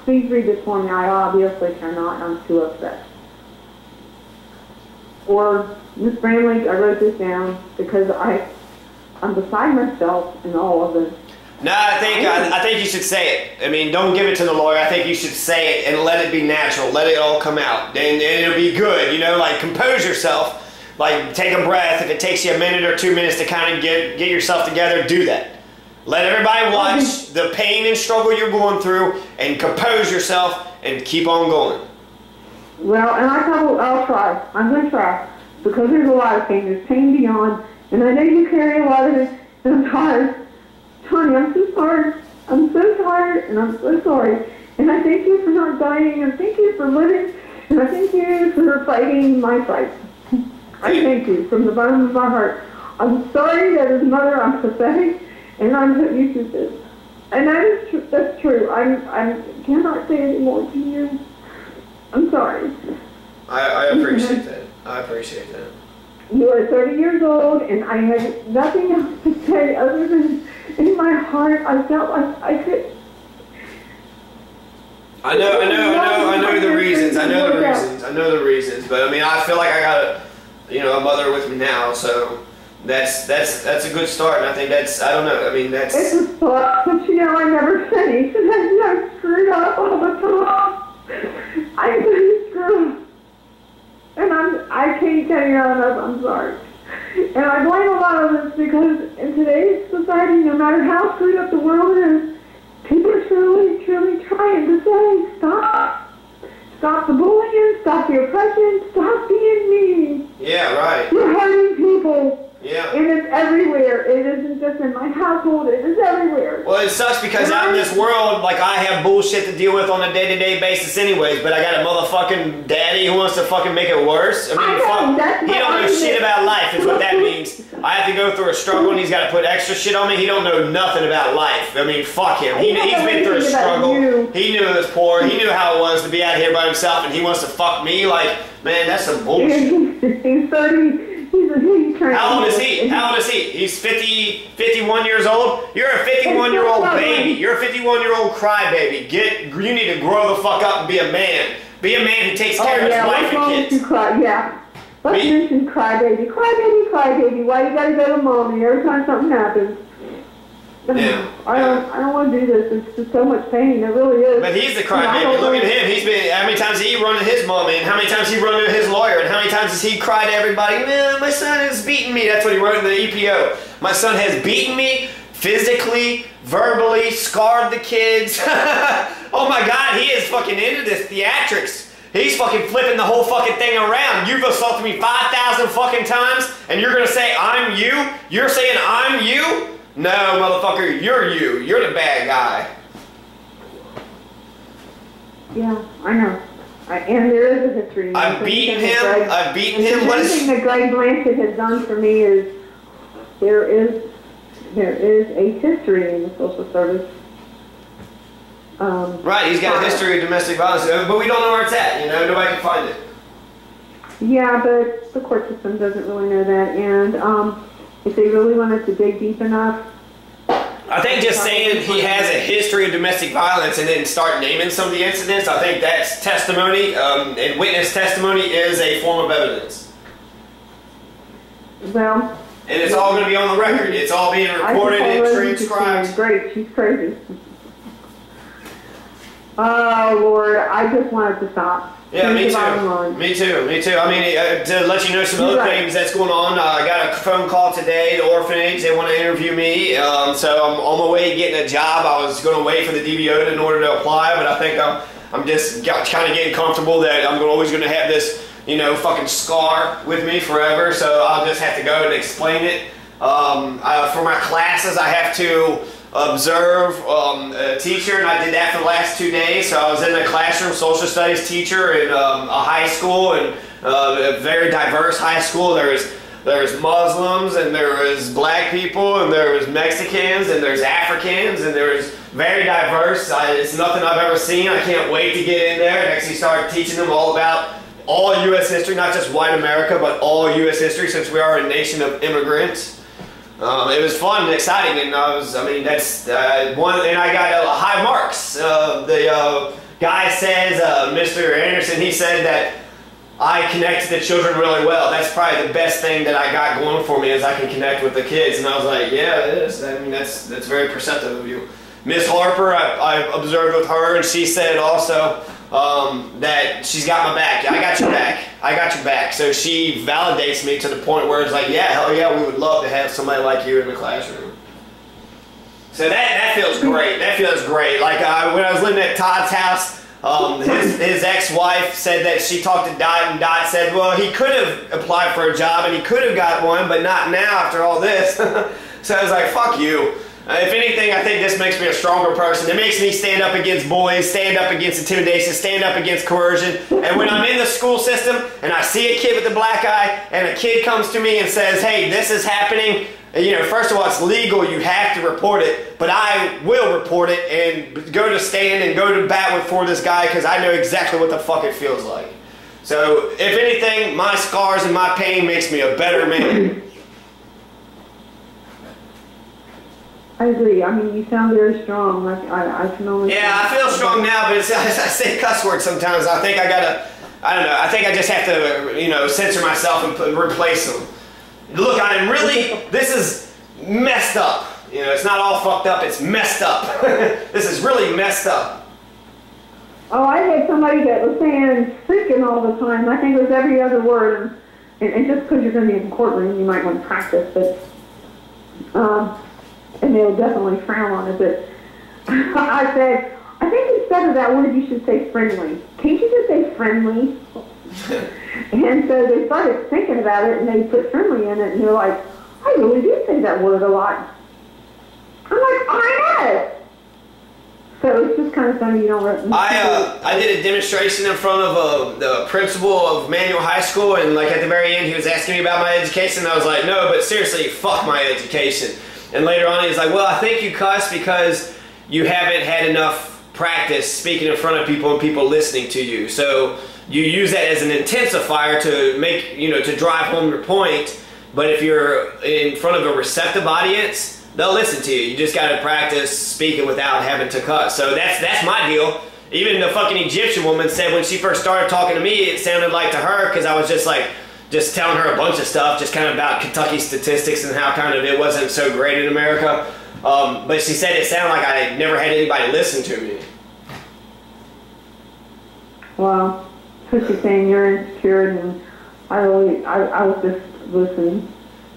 Please read this for me. I obviously cannot. I'm too upset. Or, Miss Bramley, I wrote this down because I'm beside myself in all of this. No, I think you should say it. I mean, don't give it to the lawyer. I think you should say it and let it be natural. Let it all come out. And it'll be good, you know, like compose yourself. Like take a breath. If it takes you a minute or 2 minutes to kind of get yourself together, do that. Let everybody watch the pain and struggle you're going through and compose yourself and keep on going. Well, and I'll try. I'm going to try. Because there's a lot of pain. There's pain beyond. And I know you carry a lot of it. And I'm tired. Tony, I'm so sorry. I'm so tired. And I'm so sorry. And I thank you for not dying. And thank you for living. And I thank you for fighting my fight. I thank you from the bottom of my heart. I'm sorry that as a mother I'm pathetic. And I'm put you through this. And that's true. I cannot say any more to you. I'm sorry. I appreciate that. I appreciate that. You are 30 years old, and I had nothing else to say other than in my heart I felt like I could. I know the reasons. I know the reasons. But I mean, I feel like I got a mother with me now, so. That's a good start, and I think that's, I don't know, I mean, that's... It's a start, but you know, I never finished, and I screwed up all the time. I really screwed up. And I can't tell you how enough I'm sorry. And I blame a lot of this because in today's society, no matter how screwed up the world is, people are truly, truly trying to say, stop. Stop the bullying, stop the oppression, stop being mean. Yeah, right. You're hurting people. Yeah. And it's everywhere. It isn't just in my household. It is everywhere. Well, it sucks because out in this world, like, I have bullshit to deal with on a day-to-day basis anyways, but I got a motherfucking daddy who wants to fucking make it worse. I mean, he don't know shit about life is what that means. I have to go through a struggle and he's got to put extra shit on me. He don't know nothing about life. I mean, fuck him. He's been through a struggle. He knew it was poor. He knew how it was to be out here by himself, and he wants to fuck me. Like, man, that's some bullshit. He's 30. How old is he? How old is he? He's 51 years old? You're a 51-year-old baby. You're a 51-year-old crybaby. You need to grow the fuck up and be a man. Be a man who takes care of his wife and kids. Let's mention crybaby. Crybaby. Why you gotta go to mommy every time something happens? Yeah. I don't want to do this. It's just so much pain. It really is. But he's the crybaby. Look at him. He's been. How many times he run to his mommy, and how many times he run to his lawyer, and how many times does he cry to everybody? Man, my son has beaten me. That's what he wrote in the EPO. My son has beaten me physically, verbally, scarred the kids. Oh my God, he is fucking into this theatrics. He's fucking flipping the whole fucking thing around. You've assaulted me 5,000 fucking times, and you're gonna say I'm you? You're saying I'm you? No, motherfucker, you're you. You're the bad guy. Yeah, I know. And there is a history. I've beaten him. What is the thing that Greg Blanchett has done for me is there is a history in the social service. Right, he's got a history of domestic violence, but we don't know where it's at. You know, nobody can find it. Yeah, but the court system doesn't really know that, and if they really wanted to dig deep enough. I think just saying he has a history of domestic violence and then start naming some of the incidents, I think that's testimony, and witness testimony is a form of evidence. Well. And it's all going to be on the record. It's all being recorded and transcribed. Great, she's crazy. Oh, Lord, I just wanted to stop. Yeah, me too. Me too. I mean, to let you know some other things that's going on, I got a phone call today, the orphanage, they want to interview me, so I'm on my way to getting a job. I was going to wait for the DVO in order to apply, but I think I'm just kind of getting comfortable that I'm always going to have this, you know, fucking scar with me forever, so I'll just have to go and explain it. For my classes, I have to observe a teacher, and I did that for the last 2 days. So I was in a classroom, social studies teacher in a high school, and a very diverse high school. There's Muslims, and there was black people, and there was Mexicans, and there's Africans, and there's very diverse. It's nothing I've ever seen. I can't wait to get in there and actually start teaching them all about all U.S. history, not just white America, but all U.S. history, since we are a nation of immigrants. It was fun and exciting, and I mean, that's one, and I got high marks. The guy says, Mr. Anderson, he said that I connect to the children really well. That's probably the best thing that I got going for me, is I can connect with the kids. And I was like, yeah, it is. I mean, that's very perceptive of you. Miss Harper, I observed with her, and she said also that she's got my back. I got your back. I got your back. So she validates me to the point where it's like, yeah, hell yeah, we would love to have somebody like you in the classroom. So that feels great. That feels great. Like when I was living at Todd's house, his ex-wife said that she talked to Dot, and Dot said, well, he could have applied for a job and he could have got one, but not now after all this. So I was like, fuck you. If anything, I think this makes me a stronger person. It makes me stand up against bullies, stand up against intimidation, stand up against coercion. And when I'm in the school system and I see a kid with a black eye and a kid comes to me and says, hey, this is happening, you know, first of all, it's legal, you have to report it, but I will report it and go to stand and go to bat for this guy, because I know exactly what the fuck it feels like. So, if anything, my scars and my pain makes me a better man. I agree. I mean, you sound very strong. Like I can only. Yeah, I feel strong now, but I say cuss words sometimes. I think I gotta, I don't know, I think I just have to, you know, censor myself and replace them. Look, I am really, this is messed up. You know, it's not all fucked up, it's messed up. This is really messed up. Oh, I had somebody that was saying freaking all the time. I think it was every other word. And just because you're going to be in the courtroom, you might want to practice, but, and they'll definitely frown on it. But I said, I think instead of that word, you should say friendly. Can't you just say friendly? And so they started thinking about it, and they put friendly in it, and they're like, I really do say that word a lot. I'm like, I know. So it's just kind of funny, you don't. I did a demonstration in front of the principal of Manual High School, and like at the very end, he was asking me about my education, and I was like, no, but seriously, fuck my education. And later on, he was like, well, I think you cuss because you haven't had enough practice speaking in front of people and people listening to you. So you use that as an intensifier to make, you know, to drive home your point. But if you're in front of a receptive audience, they'll listen to you. You just got to practice speaking without having to cuss. So that's my deal. Even the fucking Egyptian woman said when she first started talking to me, it sounded like to her, because I was just like, just telling her a bunch of stuff, just kind of about Kentucky statistics and how kind of it wasn't so great in America. But she said it sounded like I never had anybody listen to me. Well, so she's saying you're insecure, and I was just listening.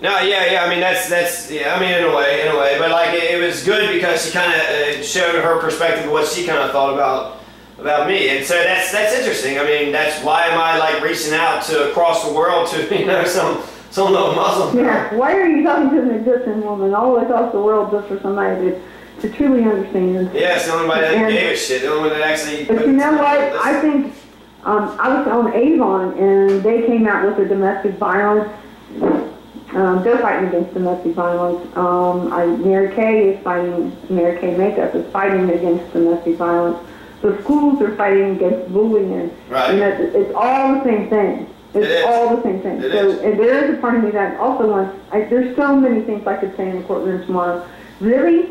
No, yeah. I mean, that's yeah. I mean, in a way. But like, it was good because she kind of showed her perspective of what she kind of thought about me, and so that's interesting. I mean, that's why am I like reaching out to across the world to, you know, some little Muslim. Yeah. Why are you talking to an Egyptian woman all across the world just for somebody to truly understand? Yeah, it's the only one that gave a shit. The only one that actually. But you know what? I think I was on Avon, and they came out with a domestic violence. They're fighting against domestic violence. Mary Kay is fighting. Mary Kay Makeup is fighting against domestic violence. The schools are fighting against bullying. Right. And it's all the same thing. It's all the same thing. And there is a part of me that also wants. There's so many things I could say in the courtroom tomorrow. Really,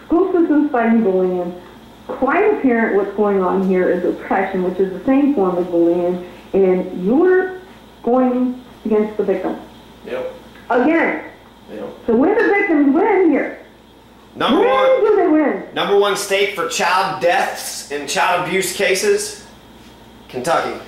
school systems fighting bullying. Quite apparent what's going on here is oppression, which is the same form of bullying, and you're going against the victim. Yep. Again. Yep. So when the victims win here? When do they win? Number one state for child deaths and child abuse cases? Kentucky.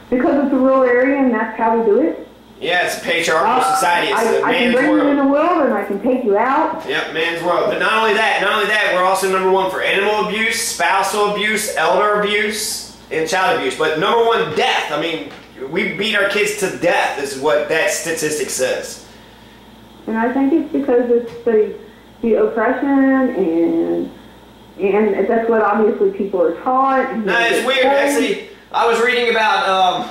Because it's a rural area and that's how we do it? Yeah, it's a patriarchal society. It's a I can man's bring world. you in the world and I can take you out. Yep, man's world. But not only that, we're also number one for animal abuse, spousal abuse, elder abuse, and child abuse. But number one, death. I mean, we beat our kids to death is what that statistic says. And I think it's because it's the oppression and that's what obviously people are taught. No, it's weird. Actually, I was reading about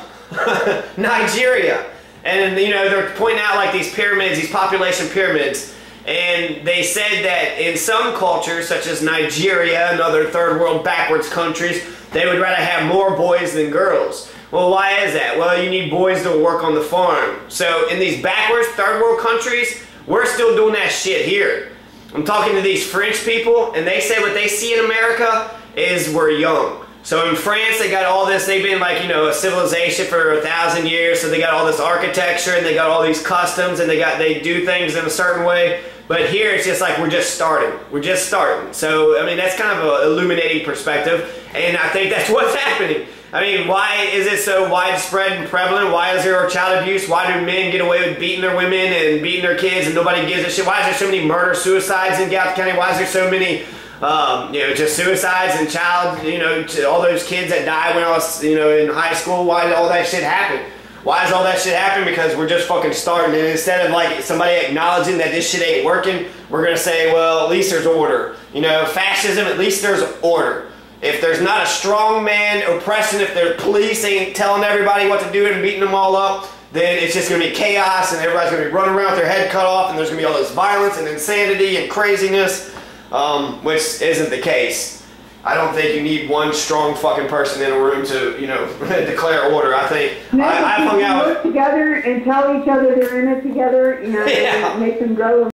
Nigeria, and you know they're pointing out like these pyramids, these population pyramids, and they said that in some cultures, such as Nigeria and other third world backwards countries, they would rather have more boys than girls. Well, why is that? Well, you need boys to work on the farm. So in these backwards third world countries, we're still doing that shit here. I'm talking to these French people, and they say what they see in America is we're young. So in France, they got all this, they've been like, you know, a civilization for 1,000 years, so they got all this architecture, and they got all these customs, and they do things in a certain way. But here, it's just like we're just starting. We're just starting. So, I mean, that's kind of an illuminating perspective, and I think that's what's happening. I mean, why is it so widespread and prevalent? Why is there child abuse? Why do men get away with beating their women and beating their kids, and nobody gives a shit? Why is there so many murder suicides in Gouth County? Why is there so many you know, just suicides and child, you know, all those kids that died when I was, you know, in high school? Why did all that shit happen? Why does all that shit happen? Because we're just fucking starting, and instead of like somebody acknowledging that this shit ain't working, we're gonna say, well, at least there's order. You know, fascism, at least there's order. If there's not a strong man oppressing, if the police ain't telling everybody what to do and beating them all up, then it's just gonna be chaos, and everybody's gonna be running around with their head cut off, and there's gonna be all this violence and insanity and craziness. Which isn't the case. I don't think you need one strong fucking person in a room to, you know, declare order. I think I've hung out work together and tell each other they're in it together, you know, and make them grow.